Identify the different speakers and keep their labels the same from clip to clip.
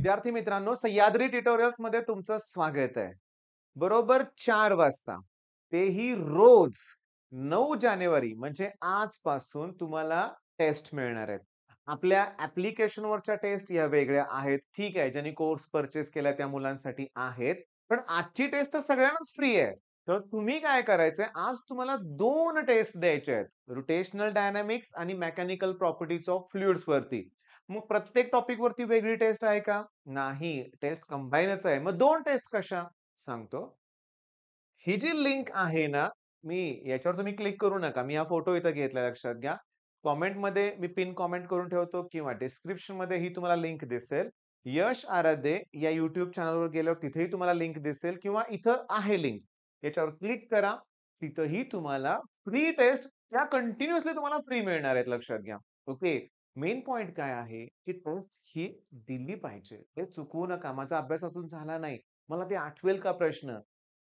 Speaker 1: विद्यार्थी मित्रांनो, सह्याद्री ट्युटोरियल्स मध्ये तुमचं स्वागत आहे. बरोबर 4 वाजता, तेही रोज 9 जानेवारी म्हणजे आजपासून तुम्हाला टेस्ट मिळणार आहेत. आपल्या ॲप्लिकेशनवरच्या टेस्ट या वेगळ्या आहेत. ठीक आहे, ज्यांनी कोर्स पर्चेस केला त्या मुलांसाठी आहेत. पण आजची टेस्ट तर सगळ्यांनाच फ्री आहे. तर तुम्ही काय करायचंय, आज तुम्हाला 2 टेस्ट द्यायचे आहेत. रोटेशनल डायनामिक्स आणि मेकॅनिकल प्रॉपर्टीज ऑफ फ्लुइड्स वरती. मग प्रत्येक टॉपिक वरती वेगळी टेस्ट आहे का? नाही. टेस्ट कंबाईनच आहे. मग 2 टेस्ट कशा? सांगतो. ही जी लिंक आहे ना, मी याच्यावर तुम्ही क्लिक करू नका. मी हा फोटो इथं घेतलाय लक्षात घ्या. कमेंटमध्ये मी पिन कमेंट करून ठेवतो किंवा डिस्क्रिप्शनमध्ये ही तुम्हाला लिंक दिसेल. यश आराधे या YouTube चॅनलवर गेल्यावर तिथेही तुम्हाला लिंक दिसेल किंवा इथं आहे लिंक. याच्यावर क्लिक करा. तिथंही तुम्हाला फ्री टेस्ट त्या कंटिन्युअसली तुम्हाला फ्री मिळणार आहेत लक्षात घ्या. ओके. मेन पॉइंट काय आहे, की टेस्ट ही दिली पाहिजे. हे चुकवू नका. माझा अभ्यास अजून झाला नाही. मला ते आठवेल का प्रश्न?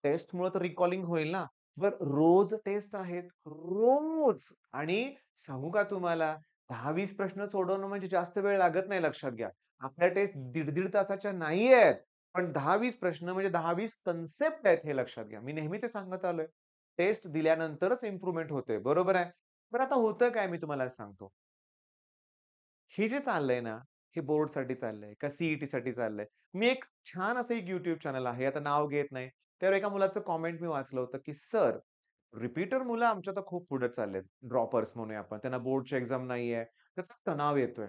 Speaker 1: टेस्टमुळे तर रिकॉलिंग होईल ना. बरं रोज टेस्ट आहेत. रोज आणि सांगू का तुम्हाला 10-20 प्रश्न सोडवणं म्हणजे जास्त वेळ लागत नाही लक्षात घ्या. आपल्या टेस्ट दीड-दीड तासाच्या नाहीयेत. पण 10-20 प्रश्न म्हणजे 10-20 कन्सेप्ट आहेत हे लक्षात घ्या. मी नेहमी ते सांगत आलोय. टेस्ट दिल्यानंतरच इम्प्रूव्हमेंट होते. बरोबर आहे. पण आता होतं काय मी तुम्हाला सांगतो. हे जे चाललंय ना, हे बोर्डसाठी चाललंय का सी-ई-टीसाठी चाललंय. मी एक छान असं एक YouTube चॅनल आहे. आता नाव घेत नाही. त्यावर एका मुलाचं कमेंट मी वाचलं होतं, की "सर, रिपीटर मुलं आमच्या तर खूप पुढे चाललेत. ड्रॉपर्स म्हणूया आपण. त्यांना बोर्डची एक्झाम नाहीये. त्याचा तणाव येतोय."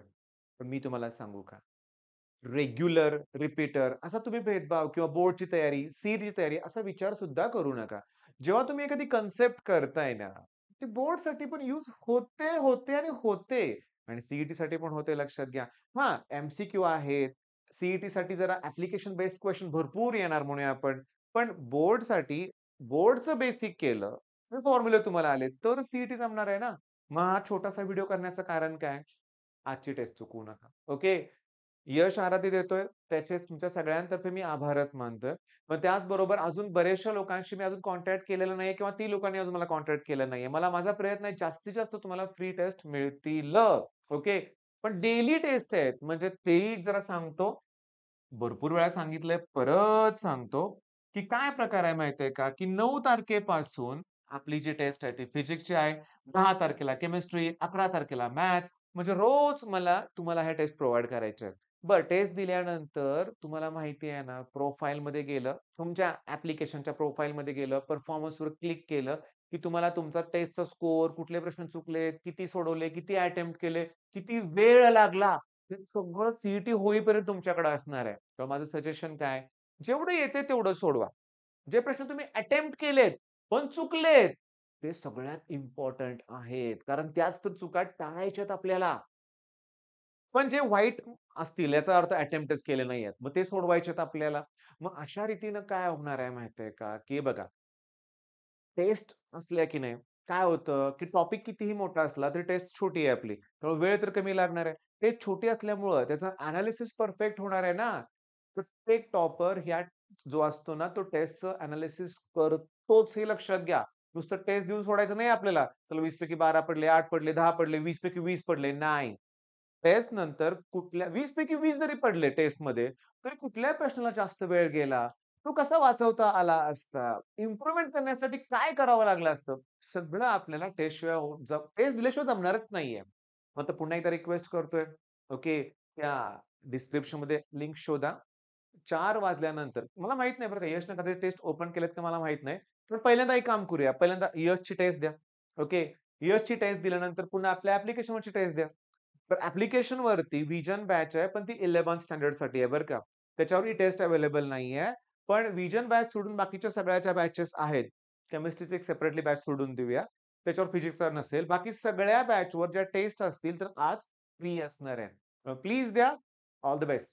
Speaker 1: पण मी तुम्हाला सांगू का? रेग्युलर, रिपीटर असा तुम्ही भेदभाव किंवा बोर्डची तयारी, सीईटीची तयारी असा विचार सुद्धा करू नका. जेव्हा तुम्ही एखादी कन्सेप्ट करताय ना, ते बोर्डसाठी पण यूज होते आणि होते आणि सीईटीसाठी पण होते लक्षात घ्या. हां, एम-सी-क्यू आहेत. सीईटीसाठी जरा ॲप्लिकेशन बेस्ड क्वेशन भरपूर येणार म्हणूया आपण. पण बोर्डसाठी बोर्डचं बेसिक केलं, तर फॉर्म्युले तुम्हाला आले, तर सीईटी जमणार आहे ना. मग हा छोटासा व्हिडिओ करण्याचं कारण काय? आजची टेस्ट चुकवू नका. ओके. यश आराधी देतोय, त्याचे तुमच्या सगळ्यांतर्फे मी आभारच मानतोय. मग त्याचबरोबर अजून बऱ्याचशा लोकांशी मी अजून कॉन्टॅक्ट केलेला नाहीये किंवा ती लोकांनी अजून मला कॉन्टॅक्ट केलं नाहीये. मला माझा प्रयत्न आहे जास्तीत जास्त तुम्हाला फ्री टेस्ट मिळतील. ओके. पण डेली टेस्ट आहेत. म्हणजे तेही जरा सांगतो. भरपूर वेळा सांगितलंय, परत सांगतो, की काय प्रकार आहे माहिती का, की 9 तारखेपासून आपली जी टेस्ट आहे ती फिजिक्सची आहे. 10 तारखेला केमिस्ट्री, 11 तारखेला मॅथ्स म्हणजे रोज मला तुम्हाला ह्या टेस्ट प्रोव्हाईड करायच्या आहेत. बरं टेस्ट दिल्यानंतर तुम्हाला माहिती आहे ना, प्रोफाइलमध्ये गेलं, तुमच्या ॲप्लिकेशनच्या प्रोफाइलमध्ये गेलं, परफॉर्मन्सवर क्लिक केलं, की तुम्हाला तुमचा टेस्टचा स्कोर, कुठले प्रश्न चुकले, किती सोडवले, किती अटेम्प्ट केले, किती वेळ लागला, हे सगळं सी होईपर्यंत तुमच्याकडे असणार आहे. तर माझं सजेशन काय? जेवढं येते तेवढं सोडवा. जे प्रश्न तुम्ही अटेम्प्ट केलेत, पण चुकलेत, ते सगळ्यात इम्पोर्टंट आहेत. कारण त्याच तर चुका टाळायच्यात आपल्याला. पण जे वाईट असतील याचा अर्थ अटेम्प्टच केले नाहीयेत. मग ते सोडवायचेत आपल्याला. मग अशा रीतीनं काय होणार आहे माहिती का, की बघा टेस्ट असल्या की नाही, काय होतं, की टॉपिक कितीही मोठा असला तरी टेस्ट छोटी आहे आपली. त्यामुळे वेळ तर कमी लागणार आहे. टेस्ट छोटी असल्यामुळं त्याचं एनालिसिस परफेक्ट होणार आहे ना. प्रत्येक टॉपर ह्या जो असतो ना, तो टेस्टचं एनालिसिस करतोच हे लक्षात घ्या. नुसतं टेस्ट देऊन सोडायचं नाही आपल्याला. चला 20 पैकी 12 पडले, 8 पडले, 10 पडले, 20 पैकी 20 पडले. नाही. टेस्ट नंतर कुठल्या 20 पैकी 20 जरी पडले टेस्टमध्ये, तरी कुठल्या प्रश्नाला जास्त वेळ गेला, तो कसा वाचवता आला असता, इम्प्रूव्हमेंट करण्यासाठी काय करावं लागलं असतं, सगळं आपल्याला टेस्ट दिल्याशिवाय जमणारच नाहीये. मग आता पुन्हा एकदा रिक्वेस्ट करतोय, ओके, त्या डिस्क्रिप्शनमध्ये लिंक शोधा. 4 वाजल्यानंतर मला माहीत नाही बरं का, यशनं कधी टेस्ट ओपन केलेत का मला माहीत नाही. पण पहिल्यांदा एक काम करूया. पहिल्यांदा यशची टेस्ट द्या. ओके. यशची टेस्ट दिल्यानंतर पुन्हा आपल्या ॲप्लिकेशनवरची टेस्ट द्या. तर ॲप्लिकेशनवरती व्हिजन बॅच आहे, पण ती 11th स्टँडर्डसाठी आहे बरं का. त्याच्यावर ही टेस्ट अवेलेबल नाहीये. पण व्हिजन बॅच सोडून बाकीच्या सगळ्याच्या बॅचेस आहेत. केमिस्ट्रीची एक सेपरेटली बॅच सोडून देऊया. त्याच्यावर फिजिक्सचा नसेल. बाकी सगळ्या बॅचवर ज्या टेस्ट असतील, तर आज फ्री असणार आहे. प्लीज द्या. All the best.